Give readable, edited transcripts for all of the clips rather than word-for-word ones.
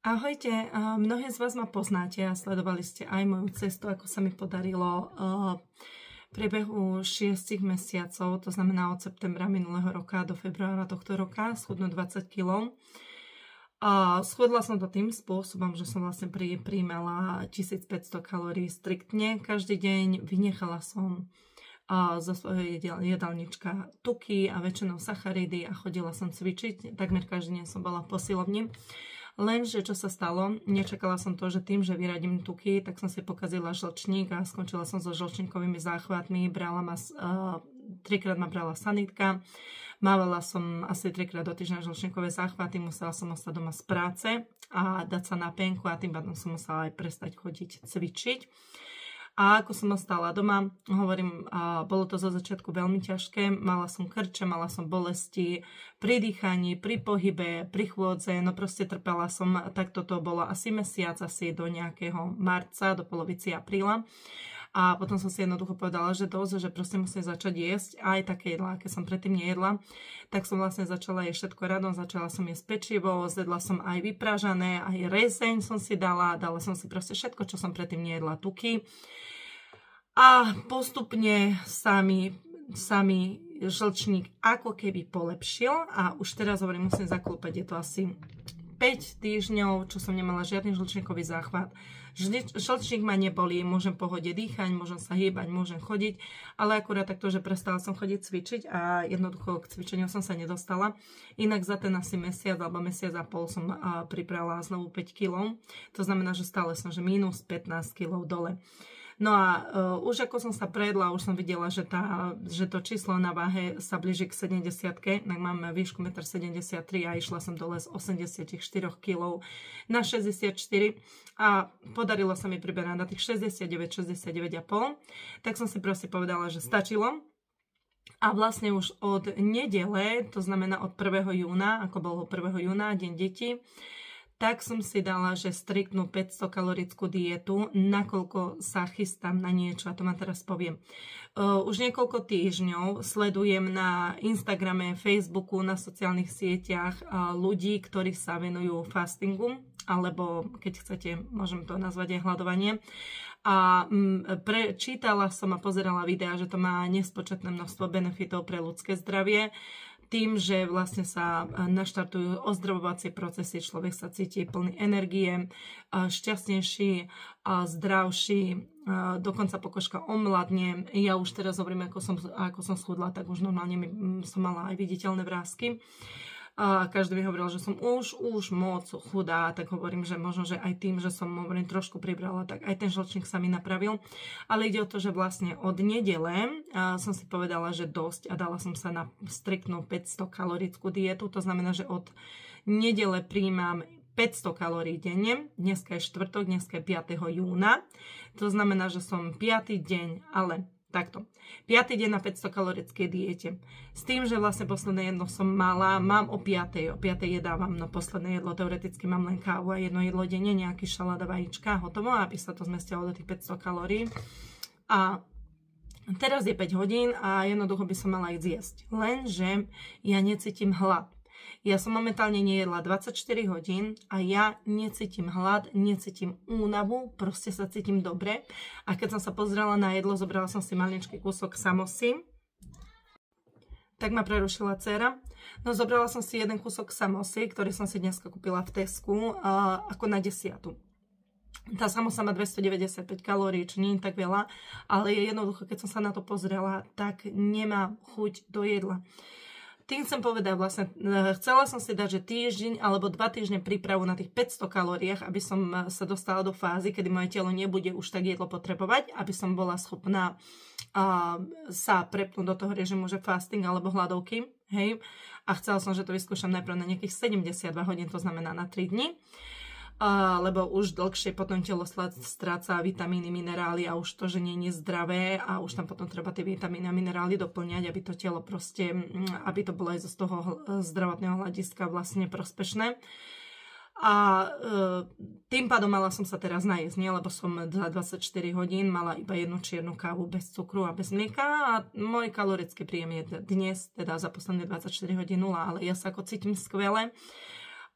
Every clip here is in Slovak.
Ahojte, mnohí z vás ma poznáte a sledovali ste aj moju cestu, ako sa mi podarilo v priebehu 6 mesiacov, to znamená od septembra minulého roka do februára tohto roka, schudnúť 20 kg. Schudla som to tým spôsobom, že som vlastne prijímala 1500 kalórií striktne každý deň, vynechala som zo svojej jedálnička tuky a väčšinou sacharidy a chodila som cvičiť, takmer každý deň som bola v posilovni. Lenže čo sa stalo, nečakala som to, že tým, že vyradím tuky, tak som si pokazila žlčník a skončila som so žlčníkovými záchvatmi. Trikrát ma brala sanitka, mávala som asi 3-krát do týždňa žlčníkové záchvaty, musela som ostať doma z práce a dať sa na penku a tým pádom som musela aj prestať chodiť cvičiť. A ako som ostala doma, hovorím, bolo to zo začiatku veľmi ťažké, mala som krče, mala som bolesti pri dýchaní, pri pohybe, pri chôdze, no proste trpela som, tak toto bolo asi mesiac, asi do nejakého marca, do polovici apríla. A potom som si jednoducho povedala, že dosť, že proste musím začať jesť aj také jedlá, aké som predtým nejedla. Tak som vlastne začala jesť všetko radom, začala som jesť pečivo, zjedla som aj vypražané, aj rezeň som si dala som si proste všetko, čo som predtým nejedla, tuky. A postupne sa mi žlčník ako keby polepšil a už teraz hovorím, musím zaklúpať, je to asi 5 týždňov, čo som nemala žiadny žlčníkový záchvat. Žlčník ma nebolí, môžem pohode dýchať, môžem sa hýbať, môžem chodiť, ale akurát takto, že prestala som chodiť cvičiť a jednoducho k cvičeniu som sa nedostala. Inak za ten asi mesiac alebo mesiac a pol som pripravila znovu 5 kg. To znamená, že stále som, že minus 15 kg dole. No a už ako som sa prejedla, už som videla, že to číslo na váhe sa blíži k 70-ke, tak mám výšku 1,73 m a išla som dole z 84 kg na 64 a podarilo sa mi priberať na tých 69,5. Tak som si proste povedala, že stačilo. A vlastne už od nedele, to znamená od 1. júna, ako bolo 1. júna, deň detí, tak som si dala, že striktnú 500 kalorickú dietu, nakoľko sa chystám na niečo, a to ma teraz poviem. Už niekoľko týždňov sledujem na Instagrame, Facebooku, na sociálnych sieťach ľudí, ktorí sa venujú fastingu, alebo keď chcete, môžem to nazvať aj hladovanie. A čítala som a pozerala videa, že to má nespočetné množstvo benefitov pre ľudské zdravie. Tým, že vlastne sa naštartujú ozdravovacie procesy, človek sa cíti plný energie, šťastnejší, zdravší, dokonca pokožka omladne. Ja už teraz hovorím, ako som schudla, tak už normálne som mala aj viditeľné vrásky. Každý mi hovoril, že som už moc chudá, tak hovorím, že možno, že aj tým, že som trošku pribrala, tak aj ten žlčník sa mi napravil. Ale ide o to, že vlastne od nedele som si povedala, že dosť a dala som sa na striktnú 500 kalorickú dietu. To znamená, že od nedele prijímam 500 kalórií denne. Dneska je štvrtok, dneska je 5. júna. To znamená, že som 5. deň, ale takto. 5. deň na 500 kalorickej diete. S tým, že vlastne posledné jedlo som mala, mám o 5. jedávam, no posledné jedlo, teoreticky mám len kávu a jedno jedlo denne, nejaký šalát a vajíčka, hotovo, aby sa to zmestilo do tých 500 kalórií. A teraz je 5 hodín a jednoducho by som mala ísť jesť. Lenže ja necítim hlad. Ja som momentálne nejedla 24 hodín a ja necítim hlad, necítim únavu, proste sa cítim dobre. A keď som sa pozrela na jedlo, zobrala som si maličký kúsok samosy, tak ma prerušila dcéra. No zobrala som si jeden kúsok samosy, ktorý som si dneska kúpila v Tesku, ako na 10. Tá samosa má 295 kalórií, čo nie je tak veľa, ale jednoducho, keď som sa na to pozrela, tak nemá chuť do jedla. Tým chcem povedať, vlastne chcela som si dať, že týždeň alebo 2 týždne prípravu na tých 500 kalóriách, aby som sa dostala do fázy, kedy moje telo nebude už tak jedlo potrebovať, aby som bola schopná sa prepnúť do toho režimu, že fasting alebo hladovky. Hej? A chcela som, že to vyskúšam najprv na nejakých 72 hodín, to znamená na 3 dni. Lebo už dlhšie potom telo stráca vitamíny, minerály a už to, že nie je zdravé a už tam potom treba tie vitamíny a minerály doplňať, aby to telo proste, aby to bolo aj z toho zdravotného hľadiska vlastne prospešné. A tým pádom mala som sa teraz najesť, nie? Lebo som za 24 hodín mala iba jednu čiernu kávu bez cukru a bez mlieka a môj kalorický príjem je dnes, teda za posledné 24 hodín 0, ale ja sa ako cítim skvele.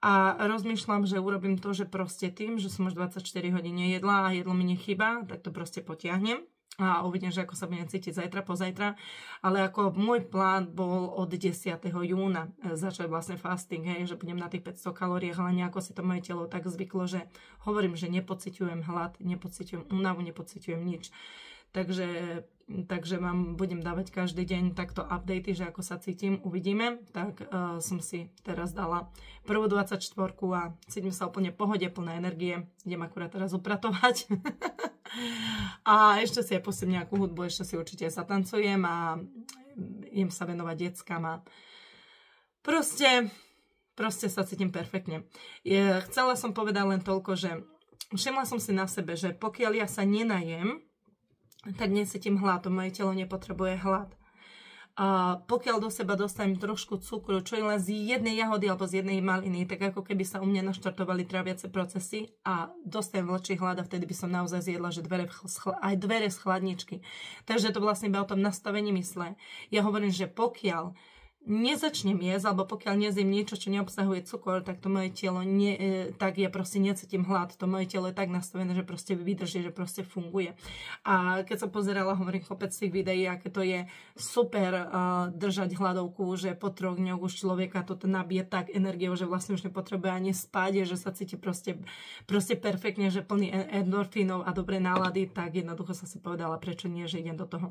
A rozmýšľam, že urobím to, že proste tým, že som už 24 hodín nejedla a jedlo mi nechýba, tak to proste potiahnem. A uvidím, že ako sa budem cítiť zajtra, pozajtra. Ale ako môj plán bol od 10. júna začať vlastne fasting, hej, že budem na tých 500 kalóriách, ale nejako si to moje telo tak zvyklo, že hovorím, že nepociťujem hlad, nepociťujem únavu, nepociťujem nič. Takže vám budem dávať každý deň takto updaty, že ako sa cítim, uvidíme. Tak som si teraz dala prvú 24 a cítim sa úplne v pohode, plná energie. Idem akurát teraz upratovať. A ešte si aj pustím nejakú hudbu, ešte si určite zatancujem a idem sa venovať deckám a proste sa cítim perfektne. Chcela som povedať len toľko, že všimla som si na sebe, že pokiaľ ja sa nenajem, tak necítim hlad, to moje telo nepotrebuje hlad. A pokiaľ do seba dostanem trošku cukru, čo je len z jednej jahody alebo z jednej maliny, tak ako keby sa u mňa naštartovali tráviace procesy a dostanem vlčí hlad a vtedy by som naozaj zjedla, že aj dvere z chladničky. Takže to vlastne iba o tom nastavení mysle. Ja hovorím, že pokiaľ nezačnem jesť, alebo pokiaľ nezjem niečo, čo neobsahuje cukor, tak to moje telo tak ja proste necítim hlad. To moje telo je tak nastavené, že proste vydrží, že proste funguje. A keď som pozerala, hovorím, kopec tých videí, aké to je super držať hladovku, že po 3 dňoch už človeka toto nabije tak energiou, že vlastne už nepotrebuje ani spať, že sa cíti proste perfektne, že plný endorfínov a dobré nálady, tak jednoducho som si povedala, prečo nie, že idem do toho.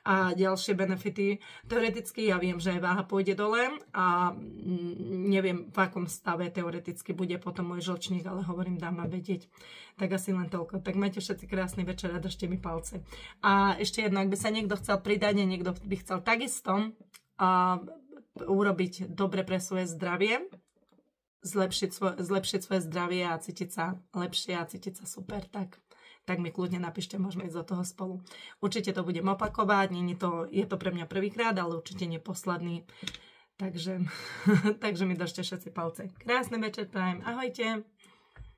A ďalšie benefity, teoreticky ja viem, že aj váha pôjde dole a neviem, v akom stave teoreticky bude potom môj žlčník, ale hovorím, dám ma vedieť. Tak asi len toľko. Tak majte všetci krásny večer a držte mi palce. A ešte jedno, ak by sa niekto chcel pridať, niekto by chcel takisto urobiť dobre pre svoje zdravie, zlepšiť svoje zdravie a cítiť sa lepšie a cítiť sa super, tak mi kľudne napíšte, môžeme ísť do toho spolu. Určite to budem opakovať, je to pre mňa prvýkrát, ale určite nie posledný. Takže mi držte všetci palce. Krásny večer prajem, ahojte.